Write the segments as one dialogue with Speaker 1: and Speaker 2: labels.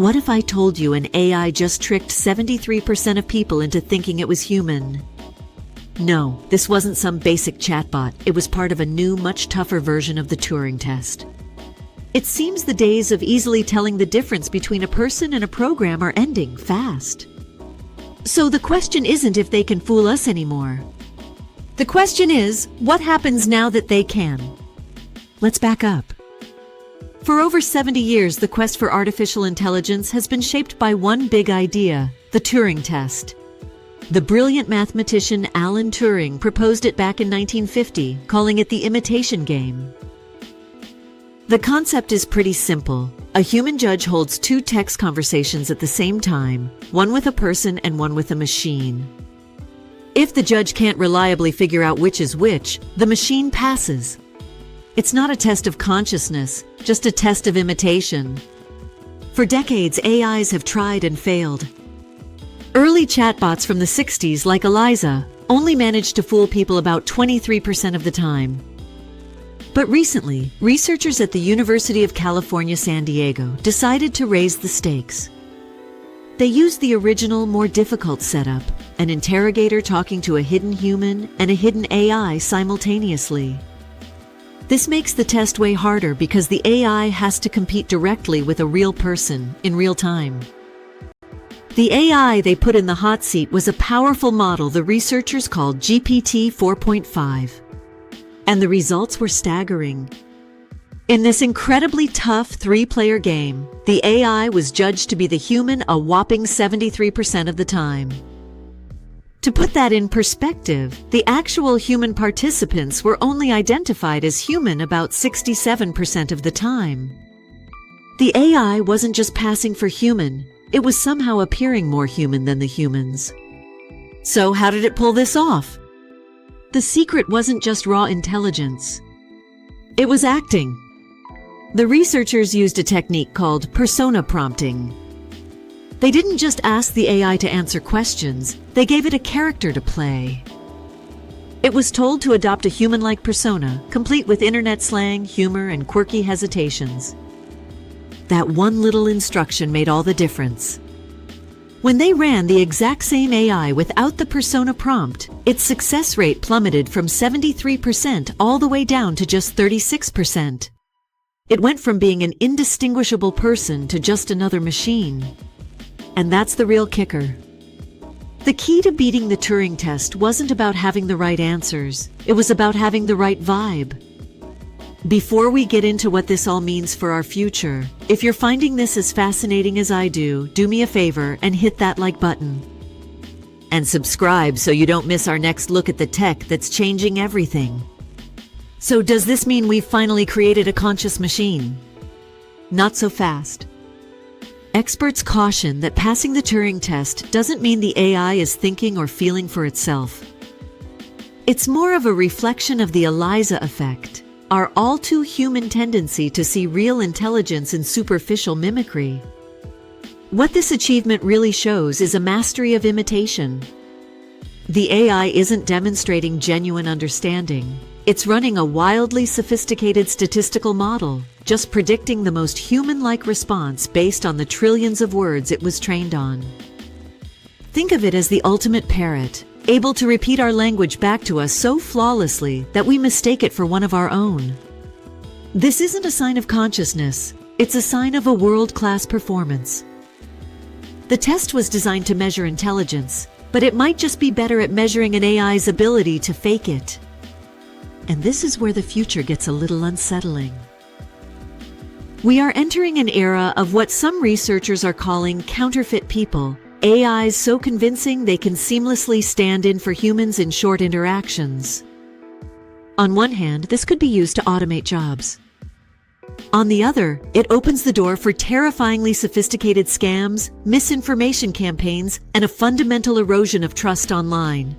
Speaker 1: What if I told you an AI just tricked 73% of people into thinking it was human? No, this wasn't some basic chatbot. It was part of a new, much tougher version of the Turing Test. It seems the days of easily telling the difference between a person and a program are ending fast. So the question isn't if they can fool us anymore. The question is, what happens now that they can? Let's back up. For over 70 years, the quest for artificial intelligence has been shaped by one big idea, the Turing Test. The brilliant mathematician Alan Turing proposed it back in 1950, calling it the imitation game. The concept is pretty simple. A human judge holds two text conversations at the same time, one with a person and one with a machine. If the judge can't reliably figure out which is which, the machine passes. It's not a test of consciousness, just a test of imitation. For decades, AIs have tried and failed. Early chatbots from the 60s, like Eliza, only managed to fool people about 23% of the time. But recently, researchers at the University of California, San Diego decided to raise the stakes. They used the original, more difficult setup, an interrogator talking to a hidden human and a hidden AI simultaneously. This makes the test way harder because the AI has to compete directly with a real person in real time. The AI they put in the hot seat was a powerful model the researchers called GPT 4.5. And the results were staggering. In this incredibly tough three-player game, the AI was judged to be the human a whopping 73% of the time. To put that in perspective, the actual human participants were only identified as human about 67% of the time. The AI wasn't just passing for human, it was somehow appearing more human than the humans. So how did it pull this off? The secret wasn't just raw intelligence. It was acting. The researchers used a technique called persona prompting. They didn't just ask the AI to answer questions, they gave it a character to play. It was told to adopt a human-like persona, complete with internet slang, humor, and quirky hesitations. That one little instruction made all the difference. When they ran the exact same AI without the persona prompt, its success rate plummeted from 73% all the way down to just 36%. It went from being an indistinguishable person to just another machine. And that's the real kicker. The key to beating the Turing test wasn't about having the right answers. It was about having the right vibe. Before we get into what this all means for our future, if you're finding this as fascinating as I do me a favor and hit that like button. And subscribe so you don't miss our next look at the tech that's changing everything. So does this mean we've finally created a conscious machine? Not so fast. Experts caution that passing the Turing test doesn't mean the AI is thinking or feeling for itself. It's more of a reflection of the Eliza effect, our all-too-human tendency to see real intelligence in superficial mimicry. What this achievement really shows is a mastery of imitation. The AI isn't demonstrating genuine understanding. It's running a wildly sophisticated statistical model, just predicting the most human-like response based on the trillions of words it was trained on. Think of it as the ultimate parrot, able to repeat our language back to us so flawlessly that we mistake it for one of our own. This isn't a sign of consciousness, it's a sign of a world-class performance. The test was designed to measure intelligence, but it might just be better at measuring an AI's ability to fake it. And this is where the future gets a little unsettling. We are entering an era of what some researchers are calling counterfeit people, AIs so convincing they can seamlessly stand in for humans in short interactions. On one hand, this could be used to automate jobs. On the other, it opens the door for terrifyingly sophisticated scams, misinformation campaigns, and a fundamental erosion of trust online.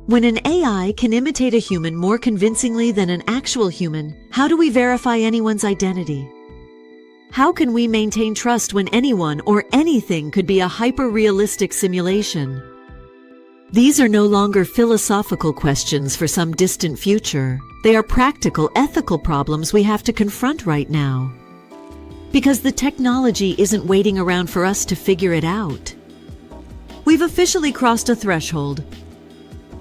Speaker 1: When an AI can imitate a human more convincingly than an actual human, how do we verify anyone's identity? How can we maintain trust when anyone or anything could be a hyper-realistic simulation? These are no longer philosophical questions for some distant future. They are practical, ethical problems we have to confront right now. Because the technology isn't waiting around for us to figure it out. We've officially crossed a threshold.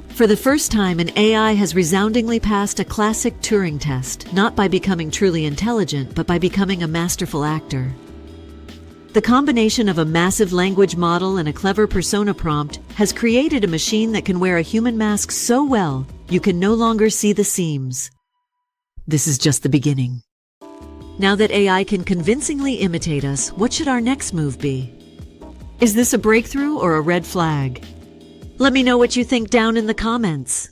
Speaker 1: For the first time, an AI has resoundingly passed a classic Turing test, not by becoming truly intelligent, but by becoming a masterful actor. The combination of a massive language model and a clever persona prompt has created a machine that can wear a human mask so well, you can no longer see the seams. This is just the beginning. Now that AI can convincingly imitate us, what should our next move be? Is this a breakthrough or a red flag? Let me know what you think down in the comments.